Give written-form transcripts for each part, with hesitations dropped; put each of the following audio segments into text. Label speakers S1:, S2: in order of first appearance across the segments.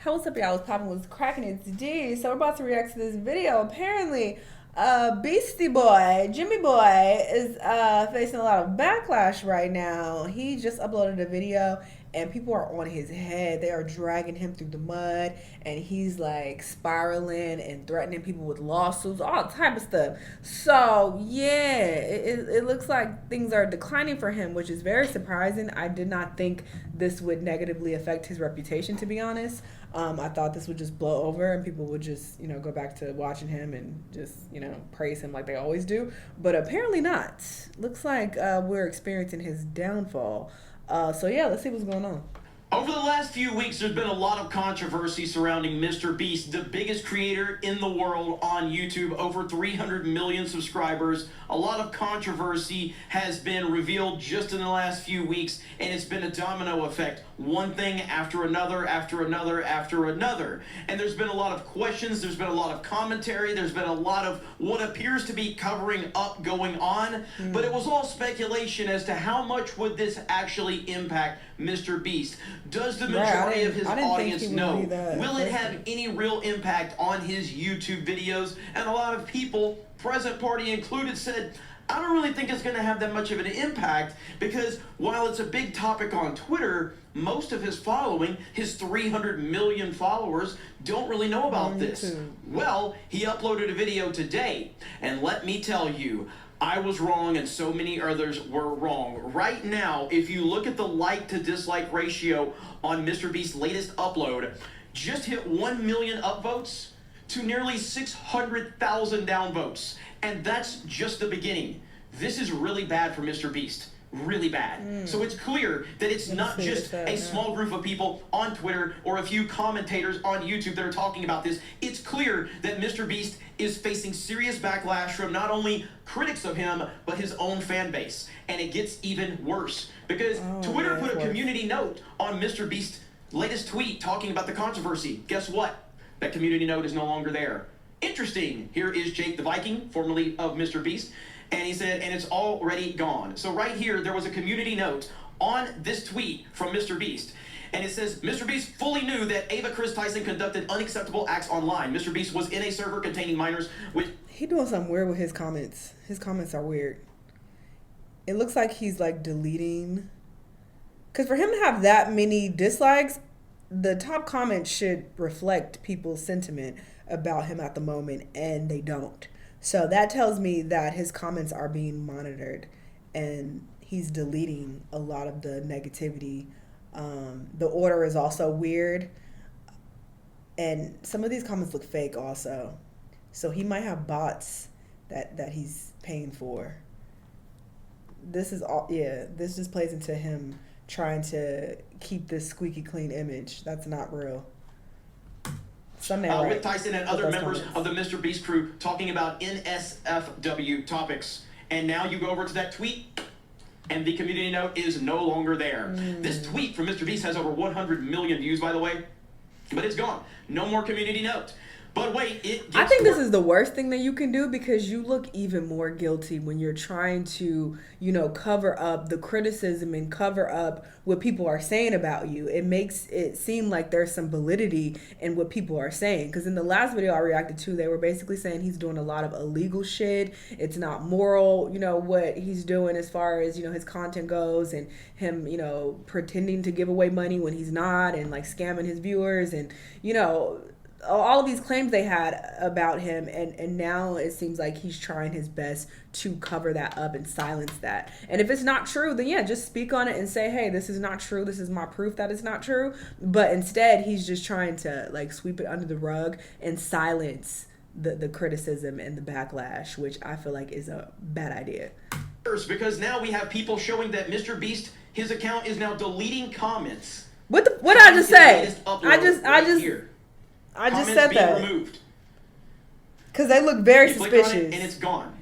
S1: Hey, what's up, y'all? What's poppin'? What's cracking? It's D. So we're about to react to this video. Apparently, Beastie Boy, Jimmy Boy, is facing a lot of backlash right now. He just uploaded a video, and people are on his head. They are dragging him through the mud, and he's like spiraling and threatening people with lawsuits, all type of stuff. So yeah, it looks like things are declining for him, which is very surprising. I did not think this would negatively affect his reputation, to be honest. I thought this would just blow over and people would just, go back to watching him and just, praise him like they always do. But apparently not. Looks like we're experiencing his downfall. So yeah, let's see what's going on.
S2: Over the last few weeks, there's been a lot of controversy surrounding MrBeast, the biggest creator in the world on YouTube, over 300 million subscribers. A lot of controversy has been revealed just in the last few weeks, and it's been a domino effect. One thing after another, after another, after another. And there's been a lot of questions, there's been a lot of commentary, there's been a lot of what appears to be covering up going on, but it was all speculation as to how much would this actually impact MrBeast. Does the majority of his audience know? Will it have any real impact on his YouTube videos? And a lot of people, present party included, said, I don't really think it's going to have that much of an impact because while it's a big topic on Twitter, most of his following, his 300 million followers, don't really know about this. Well, he uploaded a video today, and let me tell you, I was wrong and so many others were wrong. Right now, if you look at the like to dislike ratio on MrBeast's latest upload, just hit 1 million upvotes to nearly 600,000 downvotes. And that's just the beginning. This is really bad for MrBeast. Really bad. So it's clear that it's not just a small group of people on Twitter or a few commentators on YouTube that are talking about this. It's clear that MrBeast is facing serious backlash from not only critics of him, but his own fan base. And it gets even worse because Twitter put a community note on MrBeast's latest tweet talking about the controversy. Guess what? That community note is no longer there. Interesting. Here is Jake the Viking, formerly of MrBeast. And he said, and it's already gone. So right here, there was a community note on this tweet from MrBeast. And it says, MrBeast fully knew that Ava Chris Tyson conducted unacceptable acts online. MrBeast was in a server containing minors with...
S1: He doing something weird with his comments. His comments are weird. It looks like he's like deleting. Because for him to have that many dislikes, the top comments should reflect people's sentiment about him at the moment, and they don't. So that tells me that his comments are being monitored and he's deleting a lot of the negativity. The order is also weird. And some of these comments look fake also. So he might have bots that he's paying for. This is all, yeah, this just plays into him trying to keep this squeaky clean image. That's not real.
S2: With Tyson and other members of the MrBeast crew talking about NSFW topics. And now you go over to that tweet, and the community note is no longer there. This tweet from MrBeast has over 100 million views, by the way, but it's gone. No more community note. But wait,
S1: I think this is the worst thing that you can do because you look even more guilty when you're trying to, cover up the criticism and cover up what people are saying about you. It makes it seem like there's some validity in what people are saying. Because in the last video I reacted to, they were basically saying he's doing a lot of illegal shit. It's not moral, what he's doing as far as, his content goes, and him, pretending to give away money when he's not, and like scamming his viewers, and, all of these claims they had about him, and now it seems like he's trying his best to cover that up and silence that. And if it's not true, then yeah, just speak on it and say, hey, this is not true, this is my proof that it's not true. But instead he's just trying to like sweep it under the rug and silence the criticism and the backlash, which I feel like is a bad idea.
S2: Because now we have people showing that MrBeast, his account is now deleting comments.
S1: What did I just say? I just said that.
S2: Removed.
S1: Because they look very
S2: suspicious.
S1: Click on it
S2: and it's gone.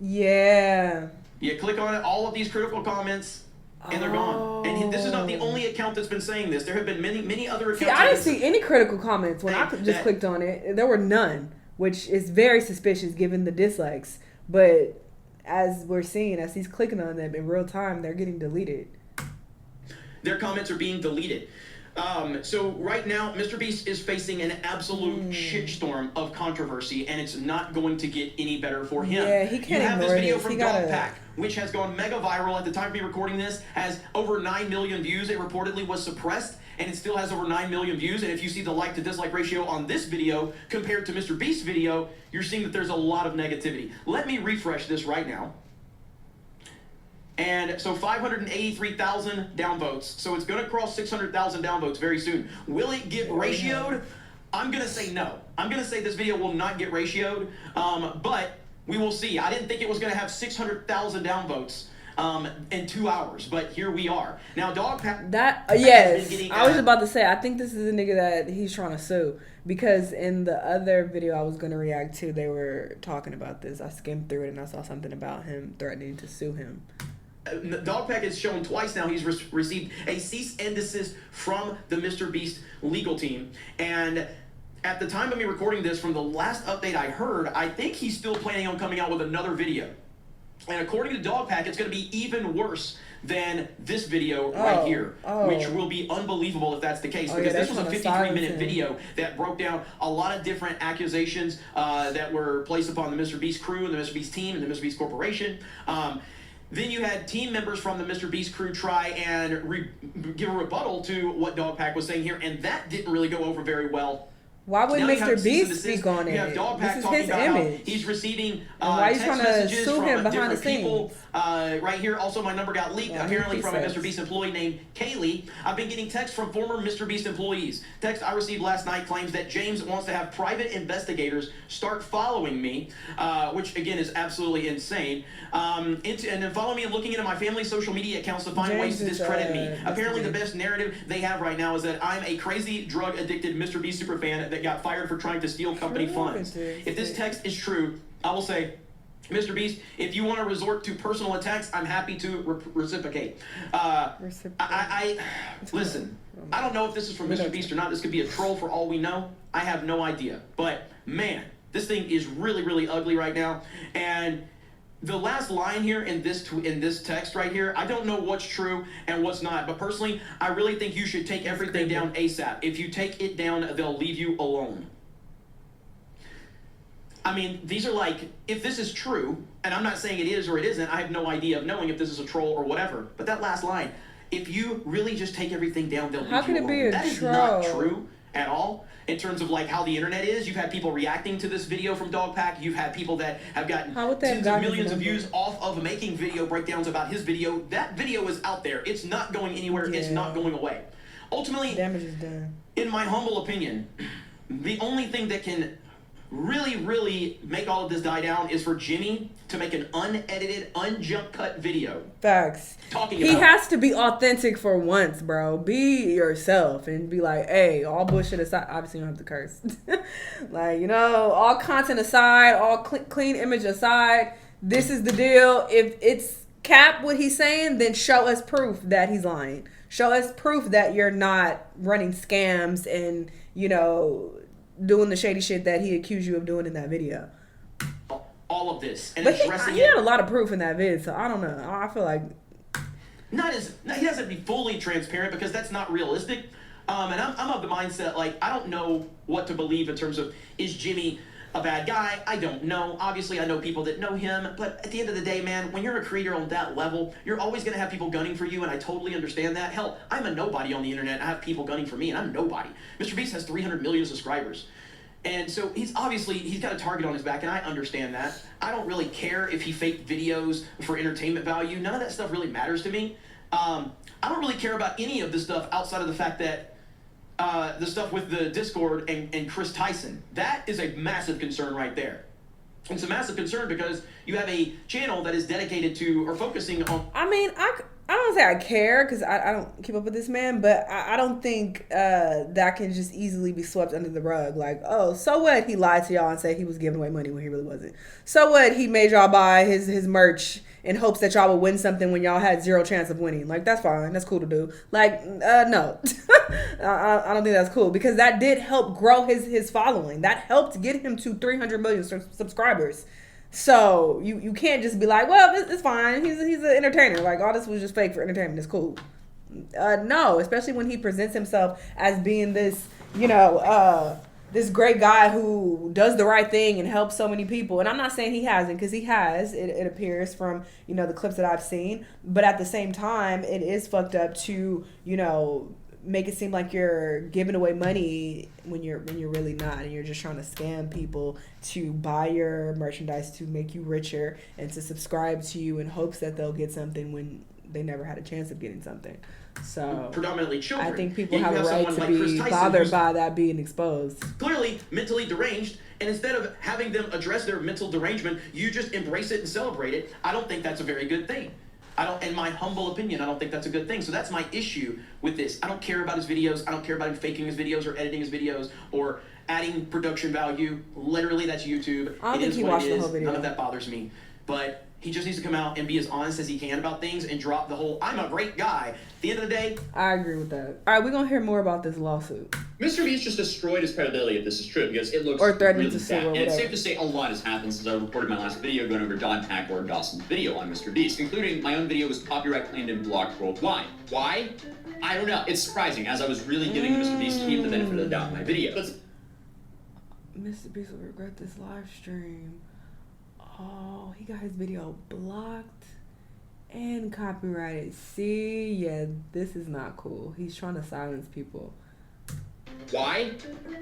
S1: Yeah.
S2: You click on it, all of these critical comments, and they're gone. And this is not the only account that's been saying this. There have been many other accounts.
S1: See, I didn't see any critical comments when I just clicked on it. There were none, which is very suspicious given the dislikes. But as we're seeing, as he's clicking on them in real time, they're getting deleted.
S2: Their comments are being deleted. So right now, MrBeast is facing an absolute shitstorm of controversy, and it's not going to get any better for him.
S1: Yeah, he can't
S2: You have this
S1: ignore
S2: video
S1: this.
S2: from
S1: He gotta-
S2: DogPack, which has gone mega viral at the time of me recording this, has over 9 million views. It reportedly was suppressed, and it still has over 9 million views. And if you see the like to dislike ratio on this video compared to MrBeast's video, you're seeing that there's a lot of negativity. Let me refresh this right now. And so 583,000 downvotes. So it's going to cross 600,000 downvotes very soon. Will it get ratioed? I'm going to say no. I'm going to say this video will not get ratioed, but we will see. I didn't think it was going to have 600,000 downvotes in 2 hours, but here we are. Now, DogPack...
S1: Yes, I was about to say, I think this is a nigga that he's trying to sue. Because in the other video I was going to react to, they were talking about this. I skimmed through it and I saw something about him threatening to sue him.
S2: DogPack has shown twice now he's received a cease and desist from the MrBeast legal team. And at the time of me recording this, from the last update I heard, I think he's still planning on coming out with another video. And according to DogPack, it's going to be even worse than this video right here, which will be unbelievable if that's the case. Because this was a 53-minute video that broke down a lot of different accusations that were placed upon the MrBeast crew and the MrBeast team and the MrBeast Corporation. Then you had team members from the MrBeast crew try and give a rebuttal to what DogPack was saying here, and that didn't really go over very well.
S1: Why would MrBeast speak on it?
S2: You have DogPack talking about how he's receiving text messages from different people. Right here, also my number got leaked, apparently from a MrBeast employee named Kaylee. I've been getting texts from former MrBeast employees. Text I received last night claims that James wants to have private investigators start following me, which again is absolutely insane. And then follow me and looking into my family's social media accounts to find ways to discredit me. Apparently the best narrative they have right now is that I'm a crazy, drug-addicted MrBeast superfan that got fired for trying to steal company funds. If this text is true, I will say, MrBeast, if you want to resort to personal attacks, I'm happy to reciprocate. Listen, I don't know if this is from MrBeast or not. This could be a troll for all we know. I have no idea. But, man, this thing is really, really ugly right now. And the last line here in this text right here, I don't know what's true and what's not. But personally, I really think you should take everything down ASAP. If you take it down, they'll leave you alone. I mean, these are like, if this is true, and I'm not saying it is or it isn't, I have no idea of knowing if this is a troll or whatever. But that last line, if you really just take everything down, they'll leave you alone.
S1: How can it be a troll?
S2: That is not true at all. In terms of like how the internet is, you've had people reacting to this video from DogPack. You've had people that have gotten tens of millions of views off of making video breakdowns about his video. That video is out there. It's not going anywhere. It's not going away. Ultimately,
S1: damage is done.
S2: In my humble opinion, the only thing that can really make all of this die down is for Jimmy to make an unedited, unjump cut video.
S1: Facts. He has to be authentic for once, bro. Be yourself and be like, hey, all bullshit aside. Obviously, you don't have to curse. Like, you know, all content aside, all clean image aside, this is the deal. If it's cap what he's saying, then show us proof that he's lying. Show us proof that you're not running scams and, you know, doing the shady shit that he accused you of doing in that video.
S2: All of this. And
S1: but he had a lot of proof in that vid, so I don't know. I feel like...
S2: he doesn't be fully transparent because that's not realistic. And I'm of the mindset, like, I don't know what to believe in terms of, is Jimmy a bad guy? I don't know. Obviously, I know people that know him, but at the end of the day, man, when you're a creator on that level, you're always going to have people gunning for you, and I totally understand that. Hell, I'm a nobody on the internet. I have people gunning for me, and I'm nobody. MrBeast has 300 million subscribers. And so he's got a target on his back, and I understand that. I don't really care if he faked videos for entertainment value. None of that stuff really matters to me. I don't really care about any of this stuff outside of the fact that the stuff with the Discord and Chris Tyson. That is a massive concern right there. It's a massive concern because you have a channel that is dedicated to or focusing on...
S1: I mean, I don't say I care because I don't keep up with this man, but I don't think that can just easily be swept under the rug. Like, oh, so what? He lied to y'all and said he was giving away money when he really wasn't. So what? He made y'all buy his merch in hopes that y'all would win something when y'all had zero chance of winning. Like, that's fine. That's cool to do. Like, no. I don't think that's cool because that did help grow his following. That helped get him to 300 million subscribers. So you can't just be like, well, it's fine. He's an entertainer. Like, all this was just fake for entertainment. It's cool. No, especially when he presents himself as being this, this great guy who does the right thing and helps so many people. And I'm not saying he hasn't, because he has. It appears from, the clips that I've seen. But at the same time, it is fucked up to, make it seem like you're giving away money when you're really not, and you're just trying to scam people to buy your merchandise to make you richer and to subscribe to you in hopes that they'll get something when they never had a chance of getting something. So
S2: predominantly children.
S1: I think people have a right to be bothered by that being exposed.
S2: Clearly mentally deranged, and instead of having them address their mental derangement, you just embrace it and celebrate it. I don't think that's a very good thing. In my humble opinion, I don't think that's a good thing. So that's my issue with this. I don't care about his videos. I don't care about him faking his videos or editing his videos or adding production value. Literally, that's YouTube.
S1: I don't think he watched the whole video.
S2: None of that bothers me. But he just needs to come out and be as honest as he can about things and drop the whole, I'm a great guy. At the end of the day,
S1: I agree with that. All right, we're going to hear more about this lawsuit.
S3: MrBeast just destroyed his credibility if this is true, because it looks
S1: or threatening
S3: really
S1: to sue
S3: bad.
S1: or
S3: And
S1: whatever.
S3: it's safe to say a lot has happened since I recorded my last video going over DogPack or Dawson's video on MrBeast, including my own video was copyright claimed and blocked worldwide. Why? I don't know. It's surprising, as I was really giving the MrBeast team the benefit of the doubt in my video. But
S1: MrBeast will regret this live stream. Oh, he got his video blocked and copyrighted. See, yeah, this is not cool. He's trying to silence people.
S3: why?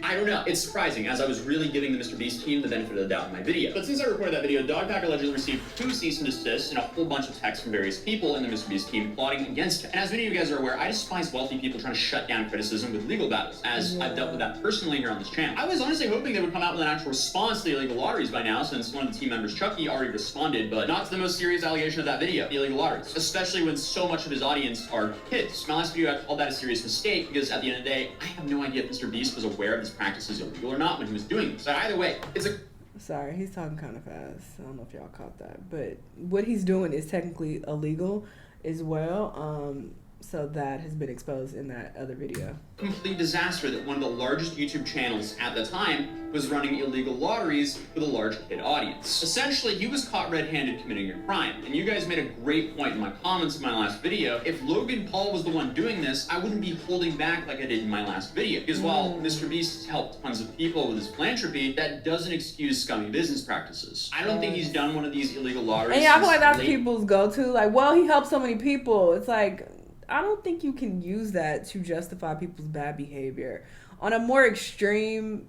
S3: I don't know. It's surprising, as I was really giving the MrBeast team the benefit of the doubt in my video. But since I recorded that video, DogPack allegedly received 2 cease and desists and a whole bunch of texts from various people in the MrBeast team plotting against him. And as many of you guys are aware, I despise wealthy people trying to shut down criticism with legal battles, as I've dealt with that personally here on this channel. I was honestly hoping they would come out with an actual response to the illegal lotteries by now, since one of the team members, Chucky, already responded, but not to the most serious allegation of that video, the illegal lotteries. Especially when so much of his audience are kids. My last video, I called that a serious mistake, because at the end of the day, I have no idea if MrBeast was aware of this practice is illegal or not when he was doing this. But either way, it's a...
S1: Sorry, he's talking kind of fast. I don't know if y'all caught that. But what he's doing is technically illegal as well. So that has been exposed in that other video.
S3: Complete disaster that one of the largest YouTube channels at the time was running illegal lotteries with a large kid audience. Essentially, he was caught red-handed committing a crime. And you guys made a great point in my comments in my last video. If Logan Paul was the one doing this, I wouldn't be holding back like I did in my last video. Because while MrBeast has helped tons of people with his philanthropy, that doesn't excuse scummy business practices. I don't think he's done one of these illegal lotteries.
S1: And yeah, I feel like that's people's go-to. Like, well, he helped so many people. It's like, I don't think you can use that to justify people's bad behavior. On a more extreme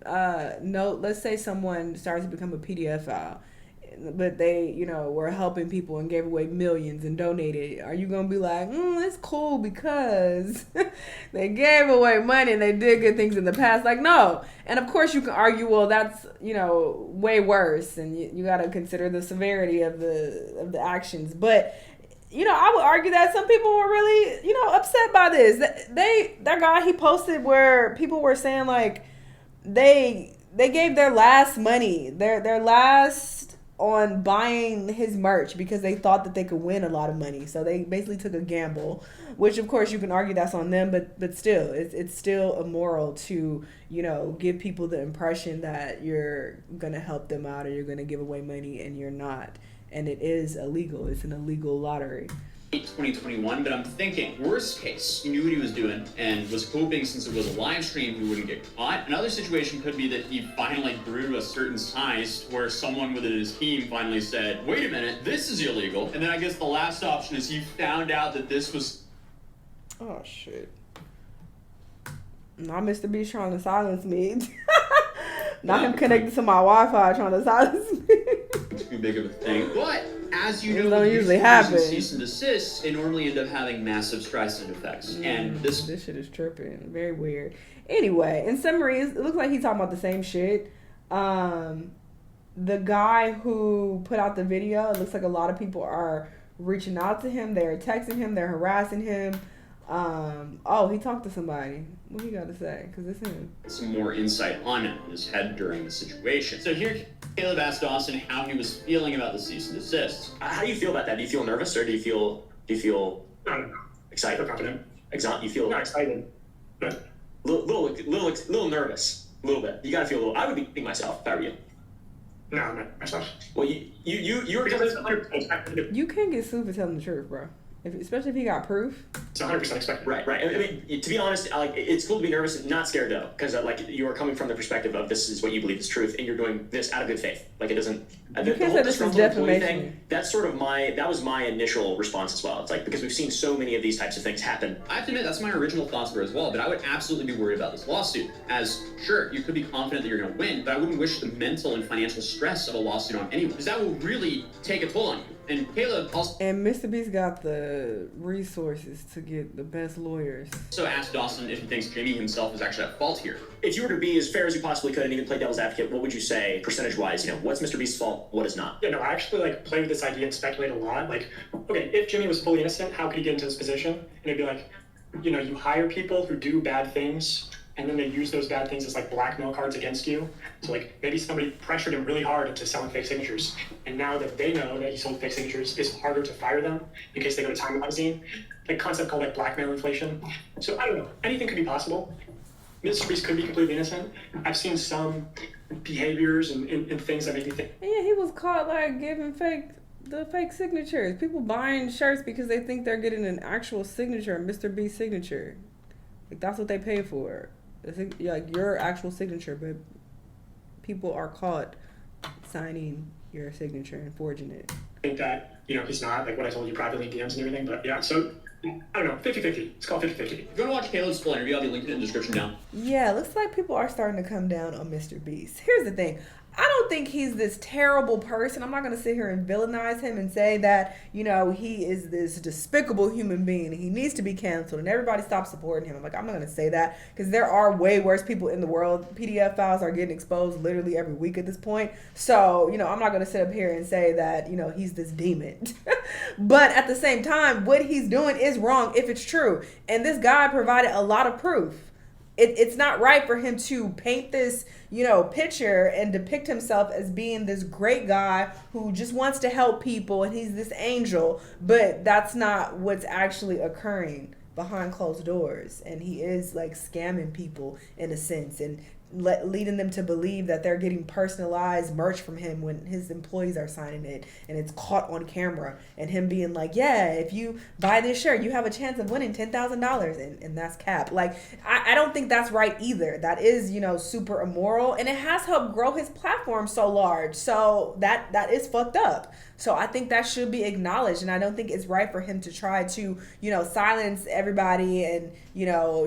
S1: note, let's say someone starts to become a PDF file, but they, were helping people and gave away millions and donated. Are you going to be like, it's cool because they gave away money and they did good things in the past? Like, no. And of course you can argue, well, that's, way worse. And you got to consider the severity of the actions. But I would argue that some people were really, upset by this. That guy, he posted where people were saying like they gave their last money, their last on buying his merch because they thought that they could win a lot of money. So they basically took a gamble, which of course you can argue that's on them, but still, it's still immoral to, give people the impression that you're gonna help them out or you're gonna give away money and you're not. And it is illegal. It's an illegal lottery.
S3: 2021, but I'm thinking, worst case, he knew what he was doing and was hoping since it was a live stream he wouldn't get caught. Another situation could be that he finally grew to a certain size where someone within his team finally said, wait a minute, this is illegal. And then I guess the last option is he found out that this was...
S1: Oh, shit. Now MrBeast trying to silence me. Not him connected to my Wi-Fi trying to silence me.
S3: Too big of a thing. But as you know,
S1: don't usually happen.
S3: Cease and desists, they normally end up having massive streisand effects. And this
S1: shit is tripping. Very weird. Anyway, in summary, it looks like he's talking about the same shit. The guy who put out the video, it looks like a lot of people are reaching out to him. They're texting him. They're harassing him. He talked to somebody. What he got to say? Because it's him.
S3: Some more insight on him in his head during the situation. So here, Caleb asked Dawson how he was feeling about the cease and desist.
S4: How do you feel about that? Do you feel nervous or do you feel excited?
S5: Confident.
S4: You feel
S5: Not excited, but
S4: little nervous, a little bit. You gotta feel a little. I would be myself if I were you.
S5: no, not myself.
S4: Well, you were
S5: Because
S4: coming.
S5: it's
S1: You can't get sued for telling the truth, bro. Especially if he got proof.
S5: It's 100% expected.
S4: Right. I mean, to be honest, like, it's cool to be nervous and not scared though, because like you are coming from the perspective of this is what you believe is truth, and you're doing this out of good faith. Like it doesn't. The whole disgruntled employee thing. That's sort of that was my initial response as well. It's like because we've seen so many of these types of things happen.
S3: I have to admit that's my original thoughts were as well, but I would absolutely be worried about this lawsuit. As sure, you could be confident that you're going to win, but I wouldn't wish the mental and financial stress of a lawsuit on anyone, because that will really take a toll on you. And Caleb also.
S1: And MrBeast got the resources to get the best lawyers.
S3: So asked Dawson if he thinks Jimmy himself is actually at fault here.
S4: If you were to be as fair as you possibly could and even play devil's advocate, what would you say percentage-wise? What's MrBeast's fault? What is not?
S5: Yeah, no, I actually play with this idea and speculate a lot. Like, okay, if Jimmy was fully innocent, how could he get into this position? And it'd be like, you hire people who do bad things, and then they use those bad things as blackmail cards against you. So maybe somebody pressured him really hard into selling fake signatures, and now that they know that he sold fake signatures, it's harder to fire them in case they go to Time magazine. A concept called blackmail inflation. So I don't know, anything could be possible. MrBeast could be completely innocent. I've seen some behaviors and things that make me think.
S1: Yeah, he was caught giving the fake signatures. People buying shirts because they think they're getting an actual signature, a MrBeast signature. That's what they pay for. Your actual signature, but people are caught signing your signature and forging it.
S5: I think that, he's not, what I told you privately, DMs and everything, but yeah, so, I don't know, 50-50. It's called 50-50.
S3: If you want to watch Caleb's full interview, I'll be linked in the description down.
S1: Yeah, looks like people are starting to come down on MrBeast. Here's the thing. I don't think he's this terrible person. I'm not going to sit here and villainize him and say that, he is this despicable human being and he needs to be canceled and everybody stop supporting him. I'm not going to say that because there are way worse people in the world. PDF files are getting exposed literally every week at this point. So, I'm not going to sit up here and say that, he's this demon. But at the same time, what he's doing is wrong if it's true. And this guy provided a lot of proof. It's not right for him to paint this, picture and depict himself as being this great guy who just wants to help people and he's this angel, but that's not what's actually occurring behind closed doors. And he is scamming people in a sense and leading them to believe that they're getting personalized merch from him when his employees are signing it and it's caught on camera and him being yeah, if you buy this shirt you have a chance of winning $10,000 and that's cap. I don't think that's right either. That is super immoral and it has helped grow his platform so large, so that is fucked up. So I think that should be acknowledged, and I don't think it's right for him to try to silence everybody and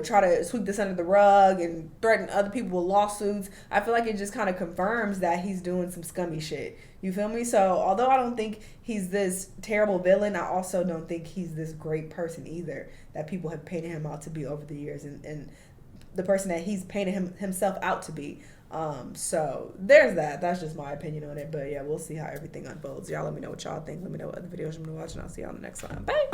S1: try to sweep this under the rug and threaten other people with lawsuits. I feel like it just kind of confirms that he's doing some scummy shit. You feel me? So although I don't think he's this terrible villain, I also don't think he's this great person either that people have painted him out to be over the years and the person that he's painted himself out to be. So there's that. That's just my opinion on it. But yeah, we'll see how everything unfolds. Y'all let me know what y'all think. Let me know what other videos you want to watch, and I'll see y'all on the next time. Bye.